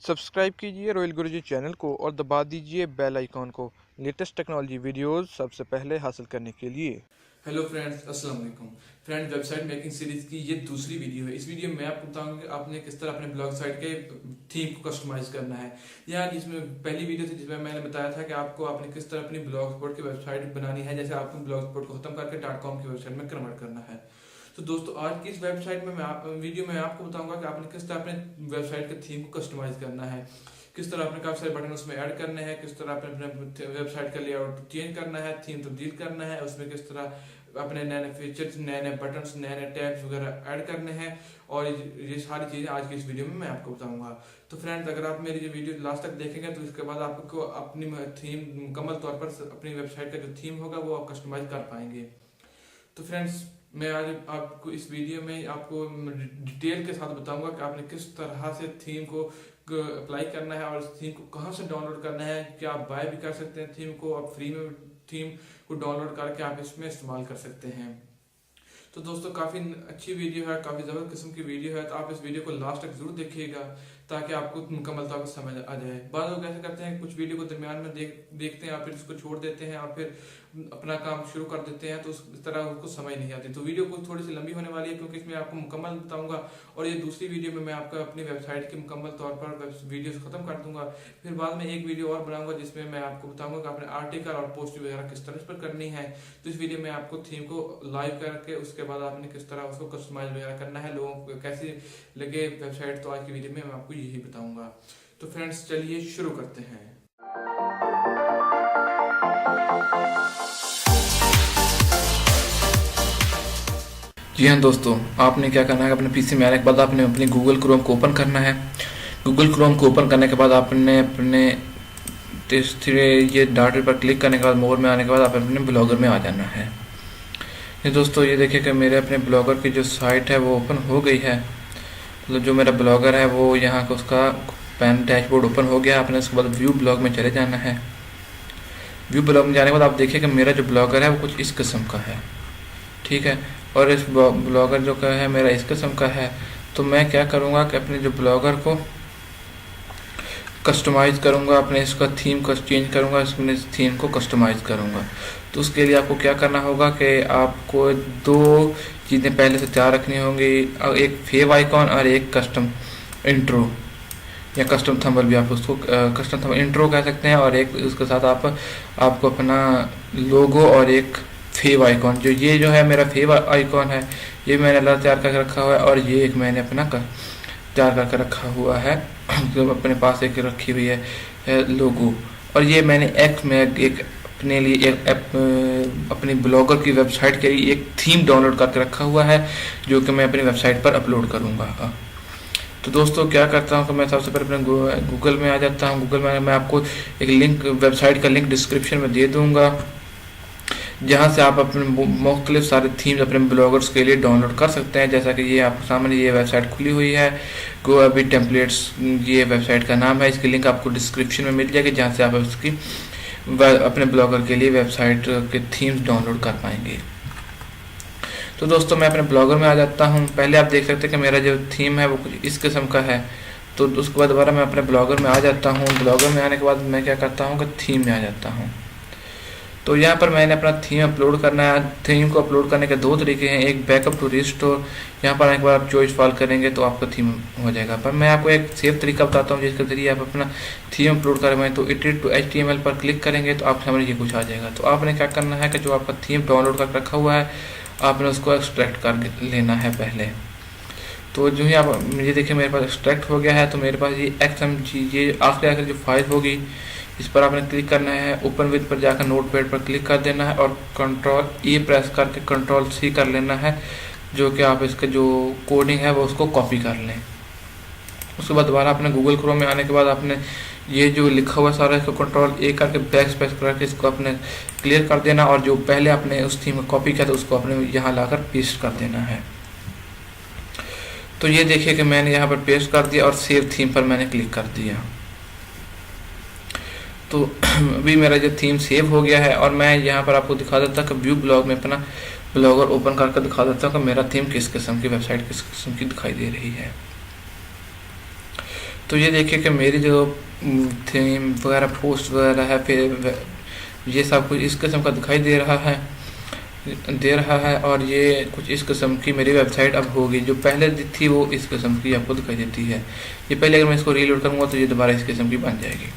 Subscribe कीजिए royal गुरुजी channel को और दबा दीजिए बेल आइकॉन को लेटेस्ट टेक्नोलॉजी वीडियोस सबसे पहले हासिल करने के लिए। हेलो फ्रेंड्स, अस्सलाम वालेकुम फ्रेंड्स। वेबसाइट मेकिंग सीरीज की ये दूसरी वीडियो है। इस वीडियो में मैं आपको बताऊंगा कि आपने किस तरह अपने ब्लॉग साइट के थीम को कस्टमाइज करना है। या जिसमें पहली वीडियो थी जिसमें मैंने बताया था कि आपको आपने किस तरह अपनी ब्लॉग स्पॉट की वेबसाइट बनानी है, जैसे आपको ब्लॉग स्पॉट को खत्म करके .com की वेबसाइट में कन्वर्ट करना है। तो दोस्तों, आज की इस वेबसाइट में वीडियो में आपको बताऊंगा कि आपने किस तरह अपने वेबसाइट के थीम को कस्टमाइज करना है, किस तरह अपने काफी सारे बटन उसमें ऐड करने हैं, किस तरह अपने वेबसाइट का लेआउट चेंज करना है, थीम तब्दील करना है, उसमें किस तरह अपने नए नए फीचर्स, नए नए बटन्स, नए नए टैब्स वगैरह ऐड करने हैं। और ये सारी चीजें आज की इस वीडियो में मैं आपको बताऊंगा। तो फ्रेंड्स, अगर आप मेरी ये वीडियो लास्ट तक देखेंगे तो इसके बाद आपको अपनी थीम मुकम्मल तौर पर अपनी वेबसाइट का जो थीम होगा वो आप कस्टमाइज कर पाएंगे। तो फ्रेंड्स, मैं आज आपको इस वीडियो में आपको डिटेल के साथ बताऊंगा कि आपने किस तरह से थीम को अप्लाई करना है और इस थीम को कहां से डाउनलोड करना है। क्या आप बाय भी कर सकते हैं थीम को, आप फ्री में थीम को डाउनलोड करके आप इसमें इस्तेमाल कर सकते हैं। तो दोस्तों, काफी अच्छी वीडियो है, काफी जबरदस्त किस्म की वीडियो है। तो आप इस वीडियो को लास्ट तक जरूर देखिएगा ताकि आपको मुकम्मल तौर पर समझ आ जाए। बाद लोग ऐसे करते हैं, कुछ वीडियो को दरमियान में देखते हैं, फिर उसको छोड़ देते हैं, और फिर अपना काम शुरू कर देते हैं, तो इस तरह उनको समझ नहीं आती। तो वीडियो को थोड़ी सी लंबी होने वाली है क्योंकि इसमें आपको मुकम्मल बताऊंगा, और ये दूसरी वीडियो में मैं आपको अपनी वेबसाइट की मुकम्मल तौर पर वीडियो खत्म कर दूंगा। फिर बाद में एक वीडियो और बनाऊंगा जिसमें मैं आपको बताऊंगा कि आपने आर्टिकल और पोस्ट वगैरह किस तरह पर करनी है। तो इस वीडियो में आपको थीम को लाइव करके उसके बाद आपने किस तरह उसको कस्टमाइज वगैरह करना है, लोगों को कैसे लगे वेबसाइट, तो आज की वीडियो में मैं आपको यही बताऊंगा। तो फ्रेंड्स, चलिए शुरू करते हैं। जी हाँ दोस्तों, आपने क्या करना है, अपने पीसी में आने के बाद आपने अपनी गूगल क्रोम को ओपन करना है। गूगल क्रोम को ओपन करने के बाद आपने अपने ये डॉट पर क्लिक करने के बाद मोर में आने के बाद आप अपने ब्लॉगर में आ जाना है। ये दोस्तों, ये देखिए कि मेरे अपने ब्लॉगर की जो साइट है वो ओपन हो गई है। मतलब जो मेरा ब्लॉगर है वो यहाँ का उसका पैन डैशबोर्ड ओपन हो गया। आपने उसके बाद व्यू ब्लॉग में चले जाना है। व्यू ब्लॉग में जाने के बाद आप देखिए कि मेरा जो ब्लॉगर है वो कुछ इस किस्म का है, ठीक है। और इस ब्लॉगर जो का है मेरा इस किस्म का है। तो मैं क्या करूँगा कि अपने जो ब्लॉगर को कस्टमाइज करूँगा, अपने इसका थीम को चेंज करूँगा, अपने इस थीम को कस्टमाइज करूँगा। तो उसके लिए आपको क्या करना होगा कि आपको दो चीज़ें पहले से तैयार रखनी होंगी, एक फेव आइकॉन और एक कस्टम इंट्रो या कस्टम थंबनेल भी आप उसको कस्टम थंबनेल इंट्रो कह सकते हैं। और एक उसके साथ आपको अपना लोगो और एक फेव आइकॉन, ये जो है मेरा फेव आइकॉन है, ये मैंने अलग तैयार करके रखा हुआ है। और ये एक मैंने अपना तैयार करके रखा हुआ है जो अपने पास एक रखी हुई है लोगो। और ये मैंने एक अपने लिए अपनी ब्लॉगर की वेबसाइट के लिए एक थीम डाउनलोड करके रखा हुआ है जो कि मैं अपनी वेबसाइट पर अपलोड करूँगा। तो दोस्तों, क्या करता हूँ कि मैं सबसे पहले अपने गूगल में आ जाता हूँ। गूगल में मैं आपको एक लिंक, वेबसाइट का लिंक डिस्क्रिप्शन में दे दूँगा, जहाँ से आप अपने मुख्तलिफ सारे थीम्स अपने ब्लॉगर्स के लिए डाउनलोड कर सकते हैं। जैसा कि ये आपके सामने ये वेबसाइट खुली हुई है, गो अभी टेम्पलेट्स, ये वेबसाइट का नाम है। इसकी लिंक आपको डिस्क्रिप्शन में मिल जाएगी, जहाँ से आप इसकी अपने ब्लॉगर के लिए वेबसाइट के थीम्स डाउनलोड कर पाएंगे। तो दोस्तों, मैं अपने ब्लॉगर में आ जाता हूँ। पहले आप देख सकते हैं कि मेरा जो थीम है वो कुछ इस किस्म का है। तो उसके बाद दोबारा मैं अपने ब्लॉगर में आ जाता हूँ। ब्लॉगर में आने के बाद मैं क्या करता हूँ कि थीम में आ जाता हूँ। तो यहाँ पर मैंने अपना थीम अपलोड करना है। थीम को अपलोड करने के दो तरीके हैं, एक बैकअप टू रिस्टोर। यहाँ पर आने के बाद आप चॉइस फॉल करेंगे तो आपका थीम हो जाएगा। पर मैं आपको एक सेफ तरीका बताता हूँ जिसके जरिए आप अपना थीम अपलोड करेंगे। तो एडिट टू HTML पर क्लिक करेंगे तो आप समझिए कुछ आ जाएगा। तो आपने क्या करना है कि जो आपका थीम डाउनलोड कर रखा हुआ है आपने उसको एक्सट्रैक्ट कर लेना है पहले। तो जो ही आप ये देखिए मेरे पास एक्सट्रैक्ट हो गया है। तो मेरे पास ये XMG, ये आखिर जो फाइल होगी इस पर आपने क्लिक करना है। ओपन विद पर जाकर नोटपैड पर क्लिक कर देना है और Ctrl+E प्रेस करके Ctrl+C कर लेना है, जो कि आप इसका जो कोडिंग है वो उसको कॉपी कर लें। उसके बाद दोबारा अपने गूगल क्रोम में आने के बाद आपने ये जो लिखा हुआ सारा इसको Ctrl+A करके बैक स्पेस करके इसको अपने क्लियर कर देना, और जो पहले आपने उस थीम को कॉपी किया था उसको अपने यहाँ लाकर पेस्ट कर देना है। तो ये देखिए कि मैंने यहाँ पर पेस्ट कर दिया और सेव थीम पर मैंने क्लिक कर दिया। तो अभी मेरा जो थीम सेव हो गया है। और मैं यहाँ पर आपको दिखा देता कि व्यू ब्लॉग में अपना ब्लॉगर ओपन करके दिखा देता हूँ कि मेरा थीम किस किस्म की वेबसाइट किस किस्म की दिखाई दे रही है। तो ये देखिए कि मेरी जो थीम वगैरह पोस्ट वगैरह है फिर ये सब कुछ इस किस्म का दिखाई दे रहा है और ये कुछ इस किस्म की मेरी वेबसाइट अब होगी। जो पहले थी वो इस किस्म की आपको दिखाई देती है। ये पहले अगर मैं इसको रीलोड करूँगा तो ये दोबारा इस किस्म की बन जाएगी।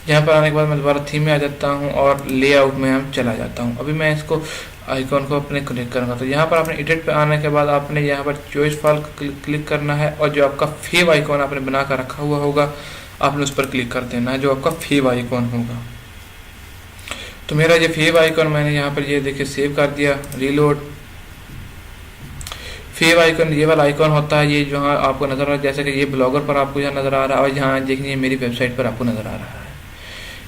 यहाँ पर आने के बाद मैं दोबारा थीम में आ जाता हूँ और लेआउट में हम चला जाता हूँ। अभी मैं इसको आइकॉन को अपने क्लिक करूँगा तो यहाँ पर आपने एडिट पे आने के बाद आपने यहाँ पर चॉइस फाइल क्लिक करना है और जो आपका फेव आइकॉन आपने बना कर रखा हुआ होगा आपने उस पर क्लिक कर देना है, जो आपका फेव आइकॉन होगा। तो मेरा ये फेव आइकॉन मैंने यहाँ पर ये देखिए सेव कर दिया। रीलोड फेव आइकॉन ये वाला आइकॉन होता है, ये जहाँ आपको नजर आ रहा है, जैसे कि ये ब्लॉगर पर आपको यहाँ नजर आ रहा है और यहाँ देखिए मेरी वेबसाइट पर आपको नजर आ रहा है।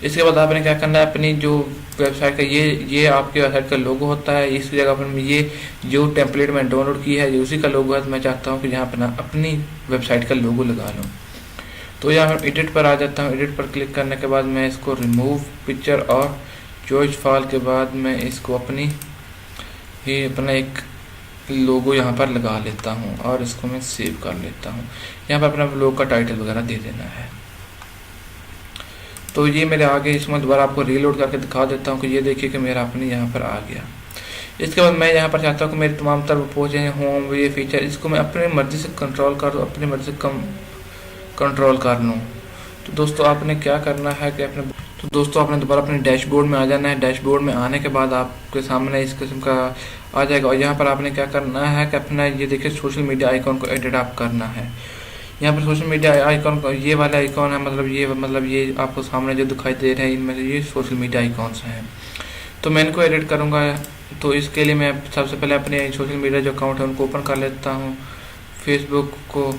इसके बाद आपने क्या करना है, अपनी जो वेबसाइट का ये आपके वेबसाइट का लोगो होता है, इस जगह पर ये जो टेम्पलेट मैंने डाउनलोड की है ये उसी का लोगो है। तो मैं चाहता हूँ कि यहाँ पर अपनी वेबसाइट का लोगो लगा लूँ। तो यहाँ पर एडिट पर आ जाता हूँ। एडिट पर क्लिक करने के बाद मैं इसको रिमूव पिक्चर और चॉइस फाइल के बाद मैं इसको अपना एक लोगो यहाँ पर लगा लेता हूँ और इसको मैं सेव कर लेता हूँ। यहाँ पर अपना ब्लॉग का टाइटल वगैरह दे देना है। तो ये मेरे आगे इसमें दोबारा आपको रीलोड करके दिखा देता हूँ कि ये देखिए कि मेरा अपने यहाँ पर आ गया। इसके बाद मैं यहाँ पर चाहता हूँ कि मेरे तमाम तरफ पहुँचे हैं होम ये फीचर, इसको मैं अपनी मर्जी से कंट्रोल कर दूँ, अपनी मर्जी से कंट्रोल कर लूँ। तो दोस्तों आपने क्या करना है कि आपने दोबारा अपने डैशबोर्ड में आ जाना है। डैशबोर्ड में आने के बाद आपके सामने इस किस्म का आ जाएगा और यहाँ पर आपने क्या करना है कि अपना ये देखिए सोशल मीडिया आइकॉन को एडिट आप करना है। यहाँ पर सोशल मीडिया आइकॉन ये वाला आइकॉन है, मतलब ये आपको सामने जो दिखाई दे रहे हैं इनमें से ये सोशल मीडिया आइकॉन्स हैं। तो मैं इनको एडिट करूँगा। तो इसके लिए मैं सबसे पहले अपने सोशल मीडिया जो अकाउंट है उनको ओपन कर लेता हूँ, फेसबुक को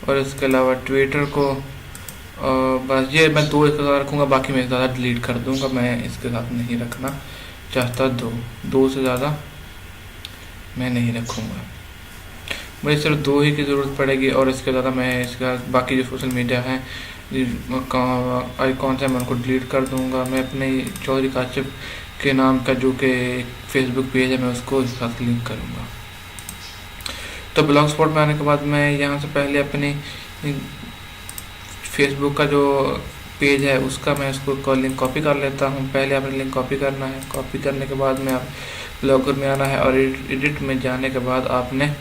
और इसके अलावा ट्विटर को। और बस ये मैं 2 इसके साथ रखूँगा, बाकी मैं ज़्यादा डिलीट कर दूँगा। मैं इसके साथ नहीं रखना चाहता, 2 से ज़्यादा मैं नहीं रखूँगा। मुझे सिर्फ 2 ही की ज़रूरत पड़ेगी और इसके ज़्यादा मैं इसका बाकी जो सोशल मीडिया है आइकॉन है मैं उनको डिलीट कर दूँगा। मैं अपने चौधरी काशिफ के नाम का जो कि फेसबुक पेज है मैं उसको इसके साथ लिंक करूँगा। तो ब्लॉग स्पॉट में आने के बाद मैं यहाँ से पहले अपनी फेसबुक का जो पेज है उसका मैं उसको लिंक कॉपी कर लेता हूँ। पहले आपने लिंक कॉपी करना है। कॉपी करने के बाद में आप ब्लॉगर में आना है और एडिट में जाने के बाद आपने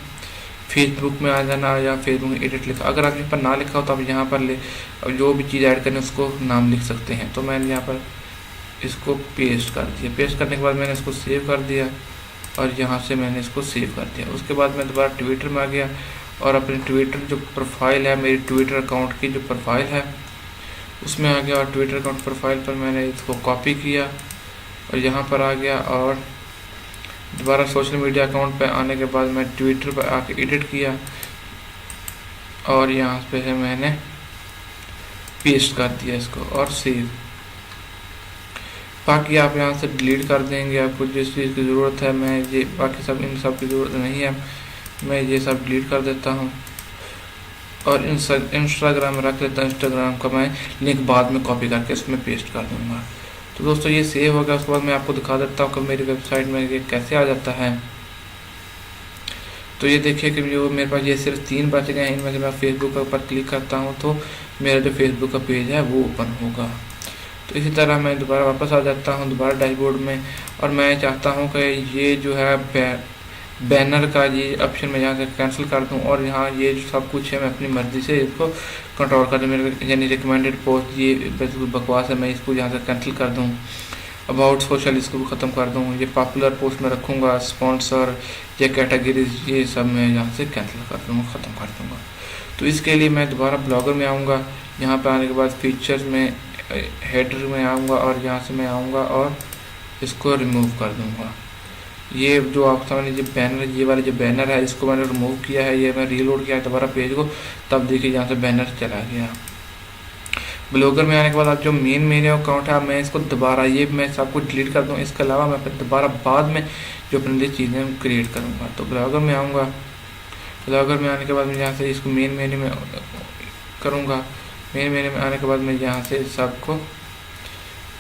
फेसबुक में आ जाना या फेसबुक में एडिट लिखा। अगर आप यहाँ पर ना लिखा हो तो आप यहाँ पर जो भी चीज़ ऐड करें उसको नाम लिख सकते हैं। तो मैंने यहाँ पर इसको पेस्ट कर दिया। पेस्ट करने के बाद मैंने इसको सेव कर दिया और यहाँ से मैंने इसको सेव कर दिया। उसके बाद मैं दोबारा ट्विटर में आ गया और अपने ट्विटर जो प्रोफाइल है, मेरी ट्विटर अकाउंट की जो प्रोफाइल है उसमें आ गया और ट्विटर अकाउंट प्रोफाइल पर मैंने इसको कॉपी किया और यहाँ पर आ गया और दोबारा सोशल मीडिया अकाउंट पे आने के बाद मैं ट्विटर पर आके एडिट किया और यहाँ पे है मैंने पेस्ट कर दिया इसको और सेव। बाकी आप यहाँ से डिलीट कर देंगे, आपको जिस चीज़ की ज़रूरत है। मैं ये बाकी सब इन सब की ज़रूरत नहीं है, मैं ये सब डिलीट कर देता हूँ और इंस्टाग्राम में रख लेता हूँ। इंस्टाग्राम का मैं लिंक बाद में कॉपी करके इसमें पेस्ट कर दूँगा। तो दोस्तों ये सेव हो गया। उसके बाद मैं आपको दिखा देता हूँ कि मेरी वेबसाइट में ये कैसे आ जाता है। तो ये देखिए कि जो मेरे पास ये सिर्फ 3 बच गए हैं। इनमें से मैं फेसबुक पर क्लिक करता हूँ तो मेरा जो फेसबुक का पेज है वो ओपन होगा। तो इसी तरह मैं दोबारा वापस आ जाता हूँ दोबारा डैशबोर्ड में और मैं चाहता हूँ कि ये जो है बैनर का ये ऑप्शन मैं यहाँ से कैंसिल कर दूँ और यहाँ ये जो सब कुछ है मैं अपनी मर्ज़ी से इसको कंट्रोल कर दूँ। मेरे यानी रिकमेंडेड पोस्ट ये बिल्कुल बकवास है, मैं इसको यहाँ से कैंसिल कर दूँ। अबाउट सोशल इसको भी ख़त्म कर दूँ। ये पॉपुलर पोस्ट में रखूँगा, स्पॉन्सर ये कैटेगरीज ये सब मैं यहाँ से कैंसिल कर दूँगा, ख़त्म कर दूँगा। तो इसके लिए मैं दोबारा ब्लॉगर में आऊँगा। यहाँ पर आने के बाद फीचर्स में हेडर में आऊँगा और यहाँ से मैं आऊँगा और इसको रिमूव कर दूँगा। ये जो आप समझ लीजिए बैनर, ये वाला जो बैनर है इसको मैंने रिमूव किया है। ये मैं रीलोड किया दोबारा पेज को, तब देखिए यहाँ से बैनर चला गया। ब्लॉगर में आने के बाद आप जो मेरे अकाउंट है मैं इसको दोबारा ये मैं सबको डिलीट कर दूँ। इसके अलावा मैं फिर दोबारा बाद में जो अपने लिए चीज़ें क्रिएट करूँगा। तो ब्लॉगर में आऊँगा। ब्लॉगर में आने के बाद मैं यहाँ से इसको मेन मेन्यू में करूँगा। मेन मेन्यू में आने के बाद मैं यहाँ से सबको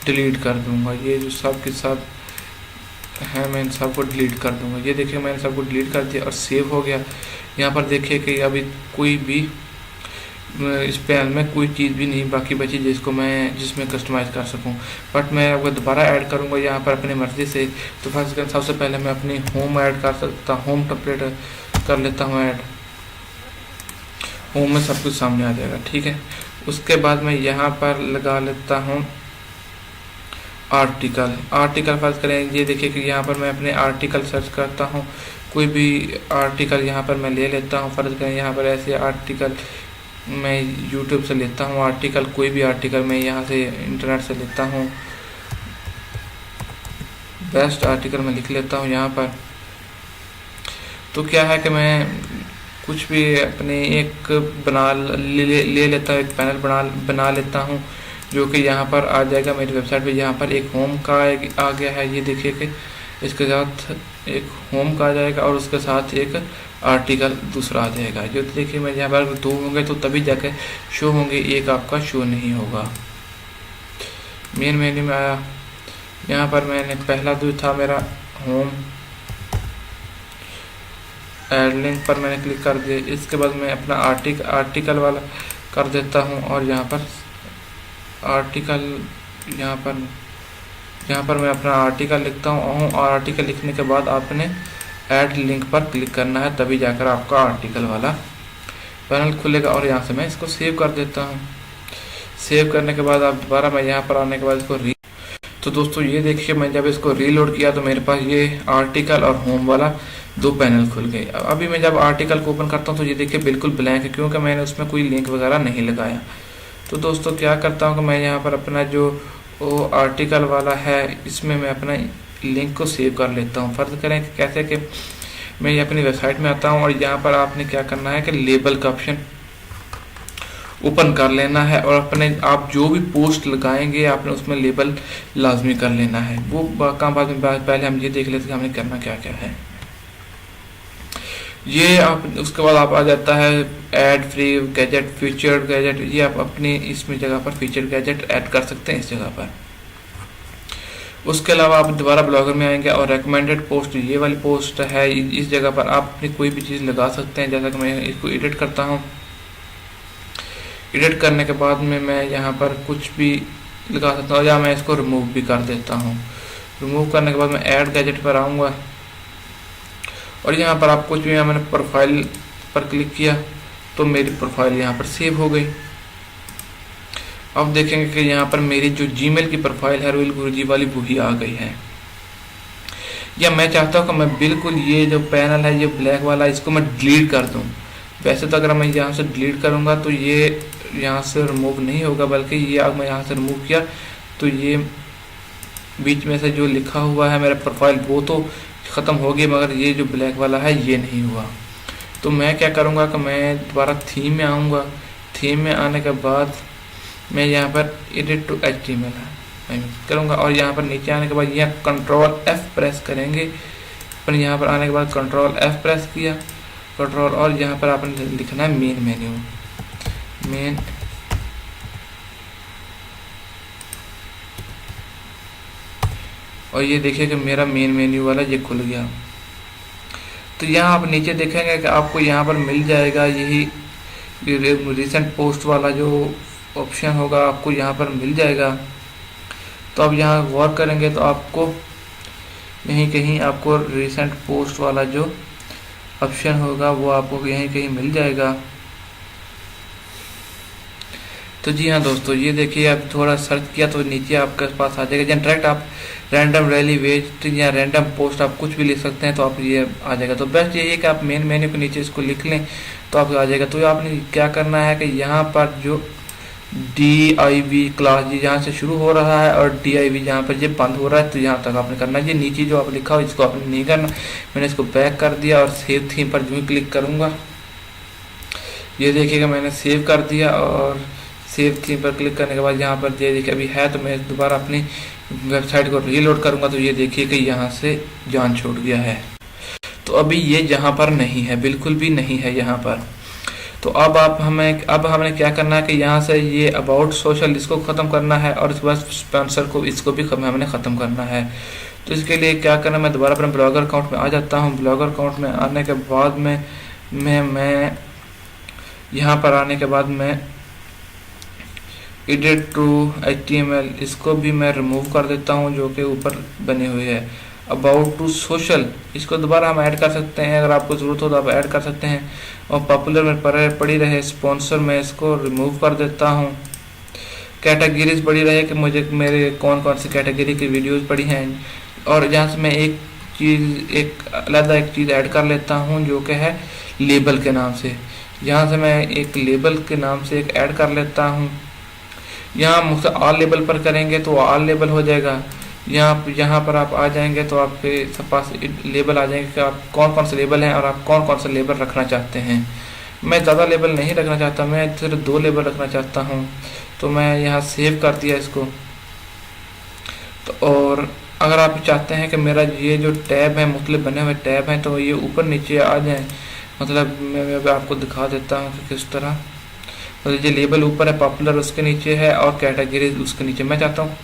डिलीट कर दूँगा। ये जो सब के सब है मैं इन सबको डिलीट कर दूँगा। ये देखिए मैंने सबको डिलीट कर दिया और सेव हो गया। यहाँ पर देखिए कि अभी कोई भी इस पैनल में कोई चीज़ भी नहीं बाकी बची जिसमें कस्टमाइज़ कर सकूं। बट मैं अगर दोबारा ऐड करूंगा यहाँ पर अपनी मर्ज़ी से, तो फर्स्ट सबसे पहले मैं अपनी होम ऐड कर सकता हूँ, होम टेम्पलेट कर लेता हूँ ऐड। होम में सब कुछ सामने आ जाएगा, ठीक है। उसके बाद मैं यहाँ पर लगा लेता हूँ आर्टिकल फर्ज करें। ये देखिए कि यहाँ पर मैं अपने आर्टिकल सर्च करता हूँ, कोई भी आर्टिकल यहाँ पर मैं ले लेता हूँ। फर्ज करें यहाँ पर ऐसे आर्टिकल मैं यूट्यूब से लेता हूँ, आर्टिकल कोई भी आर्टिकल मैं यहाँ से इंटरनेट से लेता हूँ। बेस्ट आर्टिकल मैं लिख लेता हूँ यहाँ पर। तो क्या है कि मैं कुछ भी अपने एक ले लेता हूँ, एक पैनल बना लेता हूँ, जो कि यहाँ पर आ जाएगा मेरी वेबसाइट पे। यहाँ पर एक होम का आ गया है, ये देखिए कि इसके साथ एक होम का आ जाएगा और उसके साथ एक आर्टिकल दूसरा आ जाएगा। जो देखिए मैं यहाँ पर 2 होंगे तो तभी जाके शो होंगे, एक आपका शो नहीं होगा। मेन मेन्यू में आया, यहाँ पर मैंने पहला जो था मेरा होम, ऐड लिंक पर मैंने क्लिक कर दिया। इसके बाद मैं अपना आर्टिकल वाला कर देता हूँ और यहाँ पर आर्टिकल यहाँ पर मैं अपना आर्टिकल लिखता हूँ और आर्टिकल लिखने के बाद आपने ऐड लिंक पर क्लिक करना है, तभी जाकर आपका आर्टिकल वाला पैनल खुलेगा। और यहाँ से मैं इसको सेव कर देता हूँ। सेव करने के बाद आप दोबारा मैं यहाँ पर आने के बाद इसको तो दोस्तों ये देखिए मैं जब इसको रीलोड किया तो मेरे पास ये आर्टिकल और होम वाला 2 पैनल खुल गए। अभी मैं जब आर्टिकल को ओपन करता हूँ तो ये देखिए बिल्कुल ब्लैंक है, क्योंकि मैंने उसमें कोई लिंक वगैरह नहीं लगाया। तो दोस्तों क्या करता हूँ कि मैं यहाँ पर अपना जो आर्टिकल वाला है इसमें मैं अपना लिंक को सेव कर लेता हूँ। फर्ज करें कि कैसे कि मैं ये अपनी वेबसाइट में आता हूँ और यहाँ पर आपने क्या करना है कि लेबल का ऑप्शन ओपन कर लेना है और अपने आप जो भी पोस्ट लगाएंगे आपने उसमें लेबल लाजमी कर लेना है। वो काम बाद में पहले हम ये देख लेते हैं हमें करना क्या क्या है। ये आप उसके बाद आप आ जाता है ad free gadget, featured gadget. ये आप अपनी इसमें जगह पर फीचर्ड गैजेट ऐड कर सकते हैं इस जगह पर। उसके अलावा आप दोबारा ब्लॉगर में आएंगे और रेकमेंडेड पोस्ट, ये वाली पोस्ट है, इस जगह पर आप अपनी कोई भी चीज़ लगा सकते हैं। जैसा कि मैं इसको एडिट करता हूँ, एडिट करने के बाद में मैं यहाँ पर कुछ भी लगा सकता हूँ या मैं इसको रिमूव भी कर देता हूँ। रिमूव करने के बाद मैं ऐड गैजेट पर आऊँगा और यहाँ पर आप कुछ भी, मैंने प्रोफाइल पर क्लिक किया तो मेरी प्रोफाइल यहाँ पर सेव हो गई। अब देखेंगे कि यहाँ पर मेरी जो जीमेल की प्रोफाइल है रोहिल गुरुजी वाली वही आ गई है। या मैं चाहता हूँ कि मैं बिल्कुल ये जो पैनल है ये ब्लैक वाला इसको मैं डिलीट कर दूँ। वैसे तो अगर मैं यहाँ से डिलीट करूँगा तो ये यहाँ से रिमूव नहीं होगा, बल्कि ये अगर मैं यहाँ से रिमूव किया तो ये बीच में से जो लिखा हुआ है मेरा प्रोफाइल वो तो ख़त्म हो गई, मगर ये जो ब्लैक वाला है ये नहीं हुआ। तो मैं क्या करूँगा कि मैं दोबारा थीम में आऊँगा। थीम में आने के बाद मैं यहाँ पर एडिट टू HTML करूँगा और यहाँ पर नीचे आने के बाद यहाँ कंट्रोल F प्रेस करेंगे। पर यहाँ पर आने के बाद कंट्रोल F प्रेस किया, कंट्रोल, और यहाँ पर आपने लिखना है मेन मेन्यू, मेन, और ये देखिए कि मेरा मेन मेन्यू वाला ये खुल गया। तो यहाँ आप नीचे देखेंगे कि आपको यहाँ पर मिल जाएगा यही रिसेंट पोस्ट वाला जो ऑप्शन होगा, आपको यहाँ पर मिल जाएगा। तो अब यहाँ गौर करेंगे तो आपको यहीं कहीं आपको रिसेंट पोस्ट वाला जो ऑप्शन होगा वो आपको यहीं कहीं मिल जाएगा। तो जी हाँ दोस्तों, ये देखिए आप थोड़ा सर्च किया तो नीचे आपके पास आ जाएगा डायरेक्ट आप रैंडम रैली वेस्ट या रैंडम पोस्ट आप कुछ भी लिख सकते हैं तो आप ये आ जाएगा। तो बेस्ट ये है कि आप मेन मेन्यू के नीचे इसको लिख लें तो आपको आ जाएगा। तो आपने क्या करना है कि यहाँ पर जो DIV क्लास जी जहाँ से शुरू हो रहा है और DIV जहाँ पर ये बंद हो रहा है तो यहाँ तक आपने करना है। ये नीचे जो आप लिखा हो इसको आपने नहीं करना। मैंने इसको बैक कर दिया और सेव थीम पर जो ही क्लिक करूँगा ये देखिएगा मैंने सेव कर दिया और सेव थीम पर क्लिक करने के बाद यहाँ पर ये देखिए अभी है। तो मैं दोबारा अपनी वेबसाइट को रीलोड करूँगा तो ये देखिए कि यहाँ से जान छोड़ गया है। तो अभी ये यहाँ पर नहीं है, बिल्कुल भी नहीं है यहाँ पर। तो अब हमें क्या करना है कि यहाँ से ये अबाउट सोशल इसको ख़त्म करना है और इसके बाद स्पॉन्सर को इसको भी हमने ख़त्म करना है। तो इसके लिए क्या करना है, मैं दोबारा अपने ब्लॉगर अकाउंट में आ जाता हूँ। ब्लॉगर अकाउंट में आने के बाद में मैं यहाँ पर आने के बाद मैं एडिट टू HTML इसको भी मैं रिमूव कर देता हूँ, जो कि ऊपर बनी हुई है। अबाउट टू सोशल इसको दोबारा हम ऐड कर सकते हैं, अगर आपको ज़रूरत हो तो आप ऐड कर सकते हैं। और पॉपुलर में पड़ी रहे स्पॉन्सर में इसको रिमूव कर देता हूँ। कैटेगरीज पड़ी रहे कि मुझे मेरे कौन कौन सी कैटेगरी की वीडियोस पड़ी हैं। और जहाँ से मैं एक चीज़ ऐड कर लेता हूँ, जो कि है लेबल के नाम से। यहाँ से मैं एक लेबल के नाम से एक ऐड कर लेता हूँ। यहाँ मुझसे ऑल लेबल पर करेंगे तो ऑल लेबल हो जाएगा। यहाँ पर आप आ जाएंगे तो आपके पास लेबल आ जाएंगे कि आप कौन कौन से लेबल हैं और आप कौन कौन से लेबल रखना चाहते हैं। मैं ज़्यादा लेबल नहीं रखना चाहता, मैं सिर्फ 2 लेबल रखना चाहता हूँ। तो मैं यहाँ सेव कर दिया इसको। तो और अगर आप चाहते हैं कि मेरा ये जो टैब है, मुख्तलिफ बने हुए टैब हैं, तो ये ऊपर नीचे आ जाएं, मतलब मैं आपको दिखा देता हूँ कि किस तरह। मतलब ये लेबल ऊपर है, पॉपुलर उसके नीचे है और कैटेगरी उसके नीचे। मैं चाहता हूँ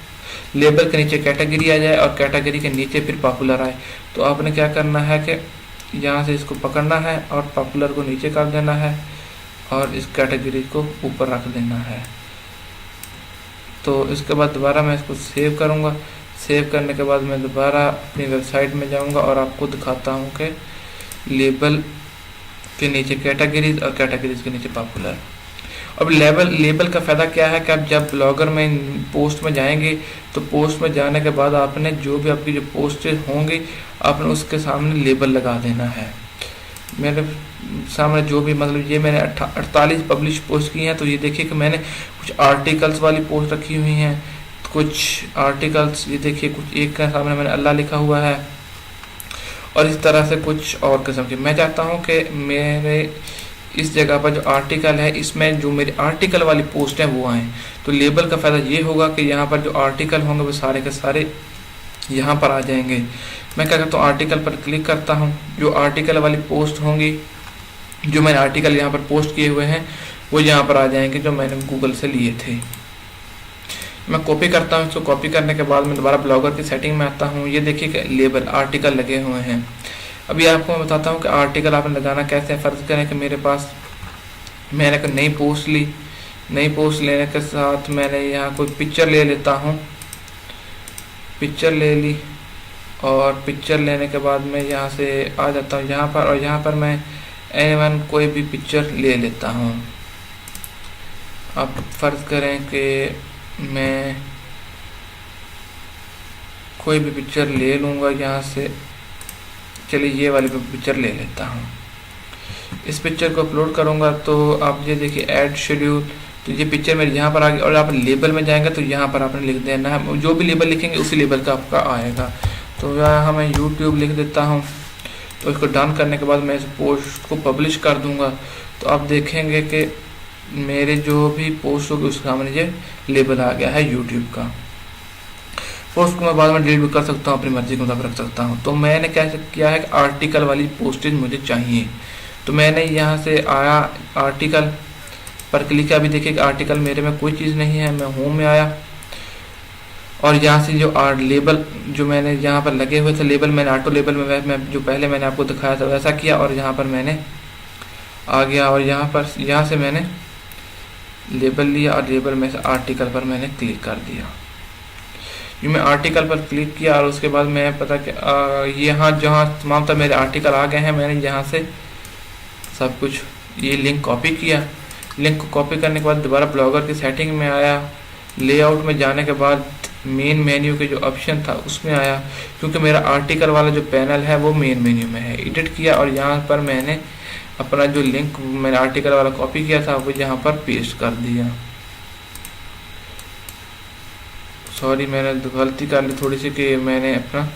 लेबल के नीचे कैटेगरी आ जाए और कैटेगरी के नीचे फिर पॉपुलर आए। तो आपने क्या करना है कि यहाँ से इसको पकड़ना है और पॉपुलर को नीचे कर देना है और इस कैटेगरी को ऊपर रख देना है। तो इसके बाद दोबारा मैं इसको सेव करूँगा। सेव करने के बाद मैं दोबारा अपनी वेबसाइट में जाऊँगा और आपको दिखाता हूँ कि लेबल के नीचे कैटेगरीज और कैटेगरीज के नीचे पॉपुलर। अब लेबल का फ़ायदा क्या है कि आप जब ब्लॉगर में पोस्ट में जाएंगे तो पोस्ट में जाने के बाद आपने जो भी आपकी जो पोस्ट होंगी आपने उसके सामने लेबल लगा देना है। मेरे सामने जो भी, मतलब ये मैंने 48 पब्लिश पोस्ट की हैं। तो ये देखिए कि मैंने कुछ आर्टिकल्स वाली पोस्ट रखी हुई हैं, कुछ आर्टिकल्स, ये देखिए कुछ एक के सामने मैंने अल्लाह लिखा हुआ है और इस तरह से कुछ और किस्म की। मैं चाहता हूँ कि मेरे इस जगह पर जो आर्टिकल है इसमें जो मेरी आर्टिकल वाली पोस्ट है वो आए। तो लेबल का फ़ायदा ये होगा कि यहाँ पर जो आर्टिकल होंगे वो सारे के सारे यहाँ पर आ जाएंगे। मैं क्या करता हूँ आर्टिकल पर क्लिक करता हूँ, जो आर्टिकल वाली पोस्ट होंगी, जो मैंने आर्टिकल यहाँ पर पोस्ट किए हुए हैं वो यहाँ पर आ जाएंगे, जो मैंने गूगल से लिए थे। मैं कॉपी करता हूँ। इसको कॉपी करने के बाद मैं दोबारा ब्लॉगर की सेटिंग में आता हूँ। ये देखिए कि लेबल आर्टिकल लगे हुए हैं। अभी आपको मैं बताता हूँ कि आर्टिकल आपने लगाना कैसे है। फ़र्ज़ करें कि मेरे पास मैंने एक नई पोस्ट ली, नई पोस्ट लेने के साथ मैंने यहाँ कोई पिक्चर ले लेता हूँ, पिक्चर ले ली और पिक्चर लेने के बाद मैं यहाँ से आ जाता हूँ यहाँ पर, और यहाँ पर मैं एनीवन कोई भी पिक्चर ले लेता हूँ। आप फ़र्ज़ करें कि मैं कोई भी पिक्चर ले लूँगा यहाँ से। चलिए ये वाली पिक्चर ले लेता हूँ। इस पिक्चर को अपलोड करूँगा तो आप ये देखिए ऐड शेड्यूल, तो ये पिक्चर मेरे यहाँ पर आ गई। और आप लेबल में जाएंगे तो यहाँ पर आपने लिख देना है, जो भी लेबल लिखेंगे उसी लेबल का आपका आएगा। तो यहाँ मैं YouTube लिख देता हूँ। तो इसको डन करने के बाद मैं इस पोस्ट को पब्लिश कर दूँगा। तो आप देखेंगे कि मेरे जो भी पोस्ट होगी उसका सामने ये लेबल आ गया है YouTube का। पोस्ट को मैं बाद में डिलीट भी कर सकता हूँ, अपनी मर्जी के मुताबिक रख सकता हूँ। तो मैंने क्या किया है कि आर्टिकल वाली पोस्टेज मुझे चाहिए। तो मैंने यहाँ से आया, आर्टिकल पर क्लिक किया। अभी देखिए कि आर्टिकल मेरे में कोई चीज़ नहीं है। मैं होम में आया और यहाँ से जो लेबल जो मैंने यहाँ पर लगे हुए थे लेबल, मैंने ऑटो लेबल में मैं जो पहले मैंने आपको दिखाया था वैसा किया और यहाँ पर मैंने आ गया और यहाँ से मैंने लेबल लिया और लेबल में से आर्टिकल पर मैंने क्लिक कर दिया। जो मैं आर्टिकल पर क्लिक किया और उसके बाद मैं पता कि यहाँ जहाँ तमाम तर मेरे आर्टिकल आ गए हैं, मैंने यहाँ से सब कुछ ये लिंक कॉपी किया। लिंक को कॉपी करने के बाद दोबारा ब्लॉगर की सेटिंग में आया, लेआउट में जाने के बाद मेन मेन्यू के जो ऑप्शन था उसमें आया, क्योंकि मेरा आर्टिकल वाला जो पैनल है वो मेन मेन्यू में है। एडिट किया और यहाँ पर मैंने अपना जो लिंक मैंने आर्टिकल वाला कॉपी किया था वो यहाँ पर पेस्ट कर दिया। सॉरी, मैंने गलती कर ली थोड़ी सी कि मैंने अपना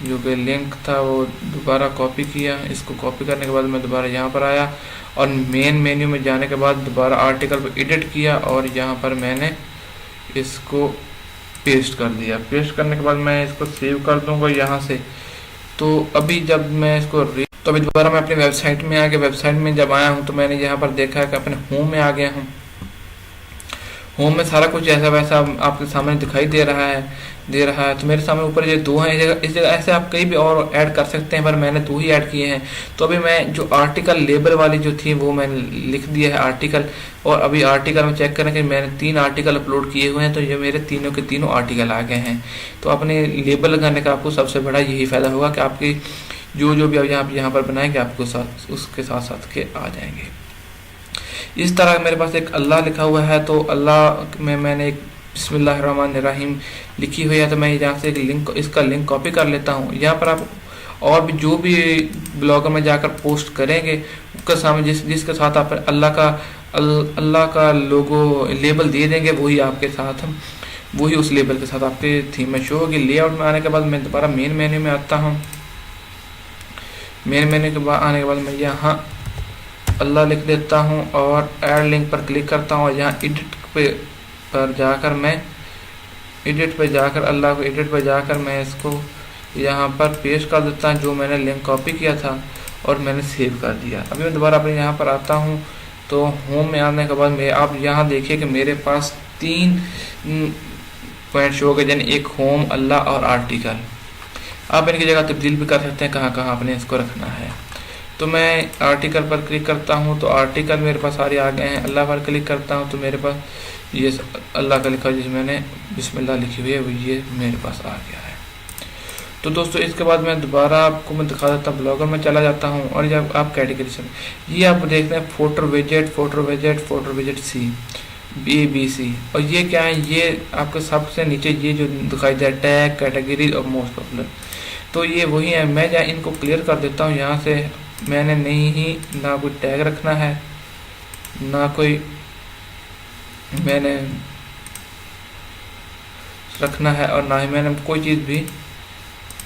जो कि लिंक था वो दोबारा कॉपी किया। इसको कॉपी करने के बाद मैं दोबारा यहाँ पर आया और मेन मेन्यू में जाने के बाद दोबारा आर्टिकल पर एडिट किया और यहाँ पर मैंने इसको पेस्ट कर दिया। पेस्ट करने के बाद मैं इसको सेव कर दूँगा यहाँ से। तो अभी जब मैं इसको तो अभी दोबारा मैं अपनी वेबसाइट में आ गया। वेबसाइट में जब आया हूँ तो मैंने यहाँ पर देखा कि अपने होम में आ गया हूँ। होम में सारा कुछ जैसा वैसा आपके सामने दिखाई दे रहा है। तो मेरे सामने ऊपर ये 2 हैं, इस जगह ऐसे आप कई भी और ऐड कर सकते हैं, पर मैंने 2 ही ऐड किए हैं। तो अभी मैं जो आर्टिकल लेबल वाली जो थी वो मैंने लिख दिया है आर्टिकल, और अभी आर्टिकल में चेक करें कि मैंने 3 आर्टिकल अपलोड किए हुए हैं, तो ये मेरे तीनों के तीनों आर्टिकल आ गए हैं। तो अपने लेबल लगाने का आपको सबसे बड़ा यही फ़ायदा होगा कि आपकी जो भी आप यहाँ पर बनाएंगे आपको साथ उसके साथ के आ जाएंगे। इस तरह मेरे पास एक अल्लाह लिखा हुआ है, तो अल्लाह में मैंने एक बिस्मिल्लाहिर्रहमानिर्रहीम लिखी हुई है। तो मैं यहाँ से इसका लिंक कॉपी कर लेता हूँ। यहाँ पर आप और भी जो भी ब्लॉगर में जाकर पोस्ट करेंगे उसके सामने जिसके साथ आप अल्लाह का लोगो लेबल दे देंगे, वही उस लेबल के साथ आपके थीम में शो होगी। लेआउट में आने के बाद मैं दोबारा मेन मेन्यू में आता हूँ। मेन मेन्यू के बाद आने के बाद मैं यहाँ अल्लाह लिख देता हूँ और ऐड लिंक पर क्लिक करता हूँ। यहाँ एडिट पर जाकर अल्लाह को एडिट पर जाकर मैं इसको यहाँ पर पेस्ट कर देता हूँ, जो मैंने लिंक कॉपी किया था और मैंने सेव कर दिया। अभी मैं दोबारा अपने यहाँ पर आता हूँ। तो होम में आने के बाद आप यहाँ देखिए कि मेरे पास 3 पॉइंट शो हो गए, यानी एक होम, अल्लाह और आर्टिकल। आप इनकी जगह तब्दील भी कर सकते हैं कहाँ आपने इसको रखना है। तो मैं आर्टिकल पर क्लिक करता हूँ तो आर्टिकल मेरे पास सारे आ गए हैं। अल्लाह पर क्लिक करता हूँ तो मेरे पास ये अल्लाह का लिखा जिसमें मैंने बिस्मिल्लाह लिखी हुई है वो ये मेरे पास आ गया है। तो दोस्तों इसके बाद मैं दोबारा आपको मैं दिखा देता हूँ, ब्लॉगर में चला जाता हूँ और जब आप कैटेगरी से ये आप देखते हैं फोटो विजेट सी ABC, और ये क्या है, ये आपके सबसे नीचे ये जो दिखाई दे टैग, कैटेगरी और मोस्ट पॉपुलर, तो ये वही है। मैं जहाँ इनको क्लियर कर देता हूँ, यहाँ से मैंने ना कोई टैग रखना है, ना कोई मैंने रखना है, और ना ही मैंने कोई चीज़ भी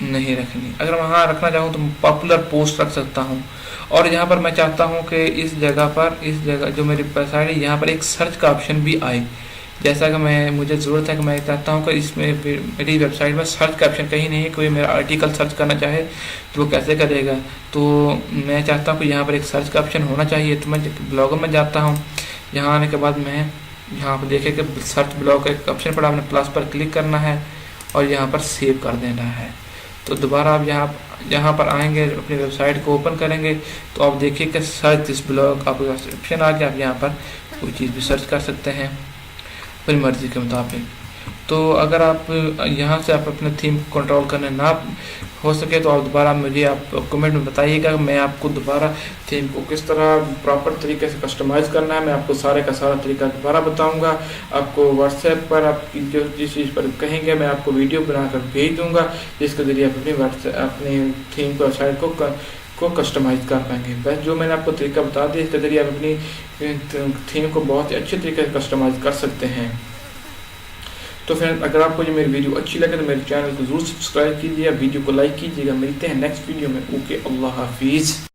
नहीं रखनी। अगर वहाँ रखना चाहूँ तो पॉपुलर पोस्ट रख सकता हूँ। और यहाँ पर मैं चाहता हूँ कि इस जगह जो मेरी वेबसाइट है यहाँ पर एक सर्च का ऑप्शन भी आए। जैसा कि मुझे ज़रूरत है कि मैं चाहता हूँ कि इसमें मेरी वेबसाइट में सर्च का ऑप्शन कहीं नहीं है। कोई मेरा आर्टिकल सर्च करना चाहे तो वो कैसे करेगा, तो मैं चाहता हूँ कि यहाँ पर एक सर्च का ऑप्शन होना चाहिए। तो मैं ब्लॉगर में जाता हूँ। यहाँ आने के बाद मैं यहाँ पर देखे कि सर्च ब्लॉग का एक ऑप्शन पड़ा, आपने प्लस पर क्लिक करना है और यहाँ पर सेव कर देना है। तो दोबारा आप यहाँ पर आएंगे, अपनी वेबसाइट को ओपन करेंगे तो आप देखिए कि सर्च दिस ब्लॉग आपके पास ऑप्शन आ गया। आप यहाँ पर कोई चीज़ भी सर्च कर सकते हैं अपनी मर्ज़ी के मुताबिक। तो अगर आप यहाँ से आप अपने थीम को कंट्रोल करने ना हो सके तो आप दोबारा मुझे आप कमेंट में बताइएगा। मैं आपको दोबारा थीम को किस तरह प्रॉपर तरीके से कस्टमाइज़ करना है, मैं आपको सारे का सारा तरीका दोबारा बताऊंगा। आपको व्हाट्सएप पर आपकी जिस चीज़ पर कहेंगे मैं आपको वीडियो बनाकर भेज दूंगा, जिसके ज़रिए आप अपनी थीम को वेबसाइट को कस्टमाइज़ कर पाएंगे। बस जो मैंने आपको तरीका बता दिया, इसके ज़रिए आप अपनी थीम को बहुत ही अच्छे तरीके से कस्टमाइज़ कर सकते हैं। तो फ्रेंड्स, अगर आपको ये मेरी वीडियो अच्छी लगे तो मेरे चैनल को ज़रूर सब्सक्राइब कीजिएगा, वीडियो को लाइक कीजिएगा। मिलते हैं नेक्स्ट वीडियो में। ओके, अल्लाह हाफिज़।